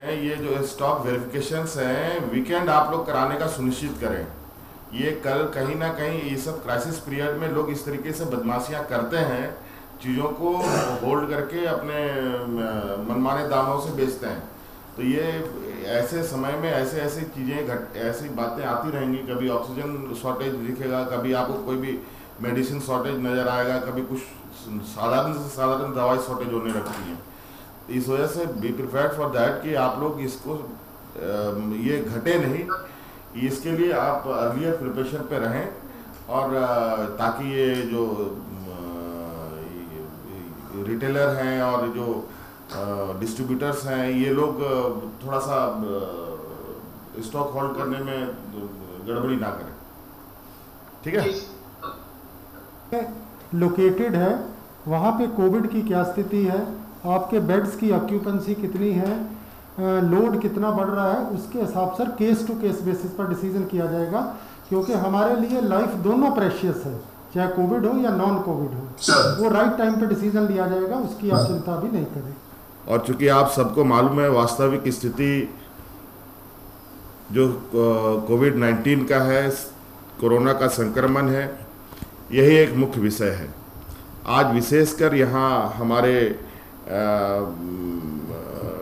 ये जो stock verifications हैं वीकेंड आप लोग कराने का सुनिश्चित करें। ये कल कहीं ना कहीं ये सब क्राइसिस पीरियड में लोग इस तरीके से बदमाशियां करते हैं, चीज़ों को होल्ड करके अपने मनमाने दामों से बेचते हैं। तो ये ऐसे समय में ऐसे ऐसी चीज़ें ऐसी बातें आती रहेंगी। कभी ऑक्सीजन शॉर्टेज दिखेगा, कभी आपको कोई भी मेडिसिन शॉर्टेज नज़र आएगा, कभी कुछ साधारण से साधारण दवाई शॉर्टेज होने लगती है। इस वजह से बी प्रिपेयर्ड फॉर दैट कि आप लोग इसको ये घटे नहीं, इसके लिए आप अर्लियर प्रिपरेशन पे रहें। और ताकि ये जो रिटेलर हैं और जो डिस्ट्रीब्यूटर्स हैं ये लोग थोड़ा सा स्टॉक होल्ड करने में गड़बड़ी ना करें। ठीक है। लोकेटेड है वहाँ पे कोविड की क्या स्थिति है, आपके बेड्स की ऑक्यूपेंसी कितनी है, लोड कितना बढ़ रहा है, उसके हिसाब से केस टू केस बेसिस पर डिसीजन किया जाएगा। क्योंकि हमारे लिए लाइफ दोनों प्रेशियस है, चाहे कोविड हो या नॉन कोविड हो, वो राइट टाइम पे डिसीजन लिया जाएगा, उसकी आप चिंता भी नहीं करें। और चूंकि आप सबको मालूम है वास्तविक स्थिति जो कोविड-19 का है, कोरोना का संक्रमण है, यही एक मुख्य विषय है। आज विशेषकर यहाँ हमारे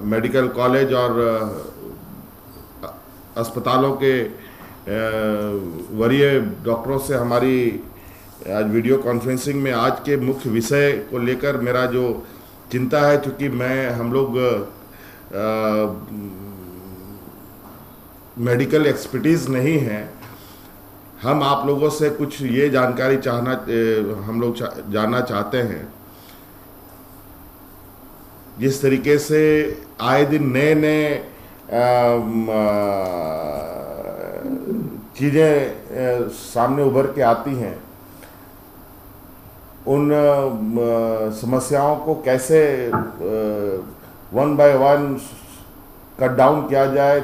मेडिकल कॉलेज और अस्पतालों के वरीय डॉक्टरों से हमारी आज वीडियो कॉन्फ्रेंसिंग में आज के मुख्य विषय को लेकर मेरा जो चिंता है, चूँकि हम लोग मेडिकल एक्सपर्टीज़ नहीं हैं, हम आप लोगों से कुछ ये जानकारी हम लोग जानना चाहते हैं। जिस तरीके से आए दिन नए नए चीज़ें सामने उभर के आती हैं, उन समस्याओं को कैसे one by one cut down किया जाए,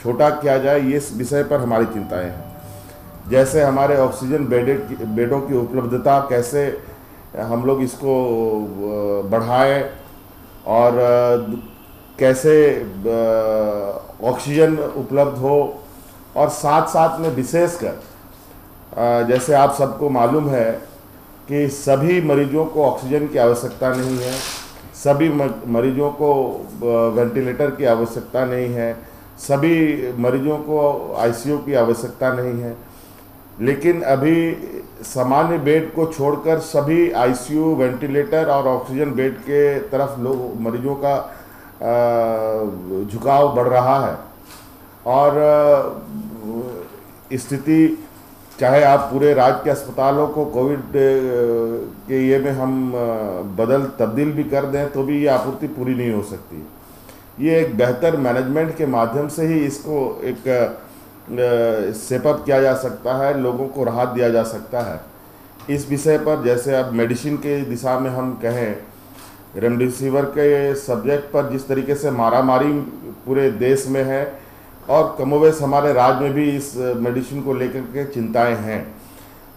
छोटा किया जाए, ये विषय पर हमारी चिंताएं हैं। जैसे हमारे ऑक्सीजन बेडों की उपलब्धता कैसे हम लोग इसको बढ़ाएं और कैसे ऑक्सीजन उपलब्ध हो, और साथ साथ में विशेषकर जैसे आप सबको मालूम है कि सभी मरीजों को ऑक्सीजन की आवश्यकता नहीं है, सभी मरीजों को वेंटिलेटर की आवश्यकता नहीं है, सभी मरीजों को आईसीयू की आवश्यकता नहीं है। लेकिन अभी सामान्य बेड को छोड़कर सभी आईसीयू, वेंटिलेटर और ऑक्सीजन बेड के तरफ मरीजों का झुकाव बढ़ रहा है। और स्थिति चाहे आप पूरे राज्य के अस्पतालों को कोविड के ये में हम तब्दील भी कर दें तो भी ये आपूर्ति पूरी नहीं हो सकती। ये एक बेहतर मैनेजमेंट के माध्यम से ही इसको एक सेपअप किया जा सकता है, लोगों को राहत दिया जा सकता है। इस विषय पर जैसे अब मेडिसिन के दिशा में हम कहें, रेमडेसिविर के सब्जेक्ट पर जिस तरीके से मारामारी पूरे देश में है और कमोवेश हमारे राज्य में भी इस मेडिसिन को लेकर के चिंताएं हैं।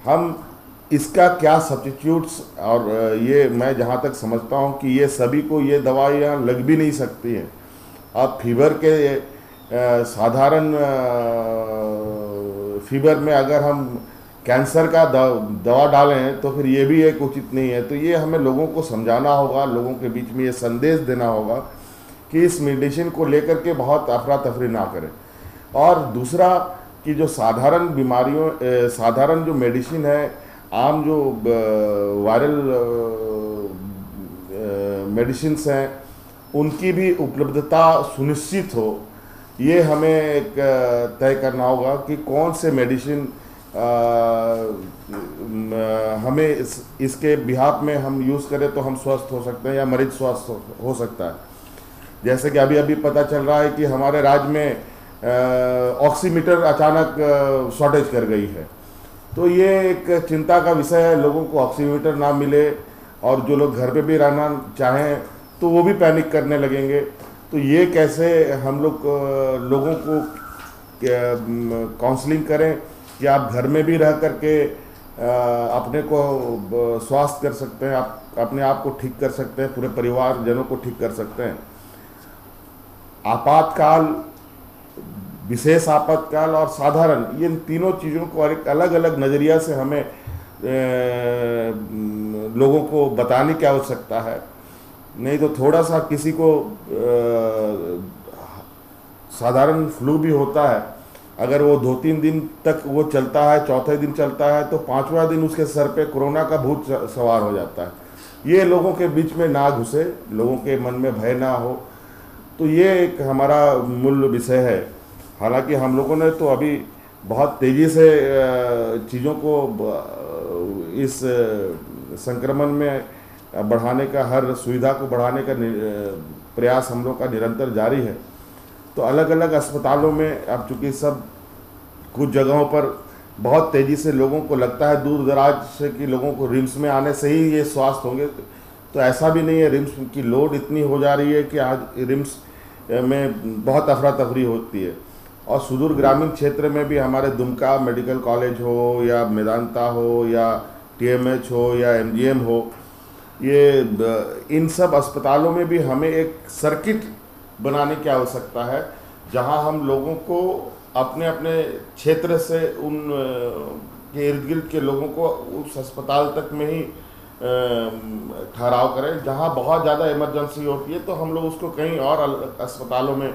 हम इसका क्या सब्स्टिट्यूट्स, और ये मैं जहाँ तक समझता हूँ कि ये सभी को ये दवाइयाँ लग भी नहीं सकती हैं। अब फीवर के साधारण फीवर में अगर हम कैंसर का दवा डालें तो फिर ये भी एक उचित नहीं है। तो ये हमें लोगों को समझाना होगा, लोगों के बीच में ये संदेश देना होगा कि इस मेडिसिन को लेकर के बहुत अफरा तफरी ना करें। और दूसरा कि जो साधारण बीमारियों, साधारण जो मेडिसिन है, आम जो वायरल मेडिसिन्स हैं, उनकी भी उपलब्धता सुनिश्चित हो, ये हमें एक तय करना होगा कि कौन से मेडिसिन हमें इसके बिहाफ में हम यूज़ करें तो हम स्वस्थ हो सकते हैं या मरीज स्वस्थ हो सकता है। जैसे कि अभी पता चल रहा है कि हमारे राज्य में ऑक्सीमीटर अचानक शॉर्टेज कर गई है। तो ये एक चिंता का विषय है, लोगों को ऑक्सीमीटर ना मिले और जो लोग घर पे भी रहना चाहें तो वो भी पैनिक करने लगेंगे। तो ये कैसे हम लोग लोगों को काउंसलिंग करें कि आप घर में भी रह करके अपने को स्वास्थ्य कर सकते हैं, आप अपने आप को ठीक कर सकते हैं, पूरे परिवार जनों को ठीक कर सकते हैं। आपातकाल, विशेष आपातकाल और साधारण, ये तीनों चीज़ों को एक अलग अलग नज़रिया से हमें लोगों को बताने की आवश्यकता है। नहीं तो थोड़ा सा किसी को साधारण फ्लू भी होता है, अगर वो 2-3 दिन तक वो चलता है, चौथे दिन चलता है, तो 5वां दिन उसके सर पे कोरोना का भूत सवार हो जाता है। ये लोगों के बीच में ना घुसे, लोगों के मन में भय ना हो, तो ये एक हमारा मूल विषय है। हालांकि हम लोगों ने तो अभी बहुत तेज़ी से चीज़ों को इस संक्रमण में बढ़ाने का, हर सुविधा को बढ़ाने का प्रयास हम लोग का निरंतर जारी है। तो अलग अलग अस्पतालों में अब चूँकि सब कुछ जगहों पर बहुत तेज़ी से लोगों को लगता है दूर दराज से कि लोगों को रिम्स में आने से ही ये स्वास्थ्य होंगे, तो ऐसा भी नहीं है। रिम्स की लोड इतनी हो जा रही है कि आज रिम्स में बहुत अफरा तफरी होती है। और सुदूर ग्रामीण क्षेत्र में भी हमारे दुमका मेडिकल कॉलेज हो या मेदांता हो या TMH हो या MGM हो, ये इन सब अस्पतालों में भी हमें एक सर्किट बनाने की आवश्यकता है, जहां हम लोगों को अपने अपने क्षेत्र से उन के इर्द गिर्द के लोगों को उस अस्पताल तक में ही ठहराव करें। जहां बहुत ज़्यादा इमरजेंसी होती है तो हम लोग उसको कहीं और अस्पतालों में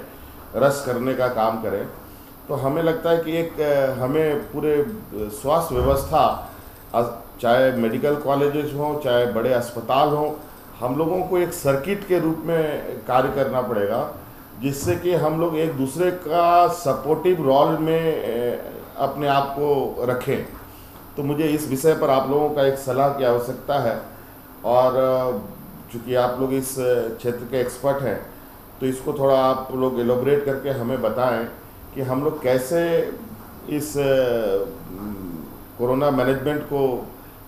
रश करने का काम करें। तो हमें लगता है कि एक हमें पूरे स्वास्थ्य व्यवस्था, चाहे मेडिकल कॉलेजेस हों चाहे बड़े अस्पताल हों, हम लोगों को एक सर्किट के रूप में कार्य करना पड़ेगा, जिससे कि हम लोग एक दूसरे का सपोर्टिव रोल में अपने आप को रखें। तो मुझे इस विषय पर आप लोगों का एक सलाह की आवश्यकता है, और चूँकि आप लोग इस क्षेत्र के एक्सपर्ट हैं, तो इसको थोड़ा आप लोग एलोबरेट करके हमें बताएं कि हम लोग कैसे इस कोरोना मैनेजमेंट को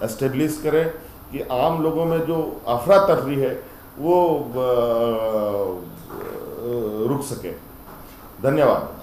एस्टेब्लिश करें कि आम लोगों में जो अफरा तफरी है वो रुक सके। धन्यवाद।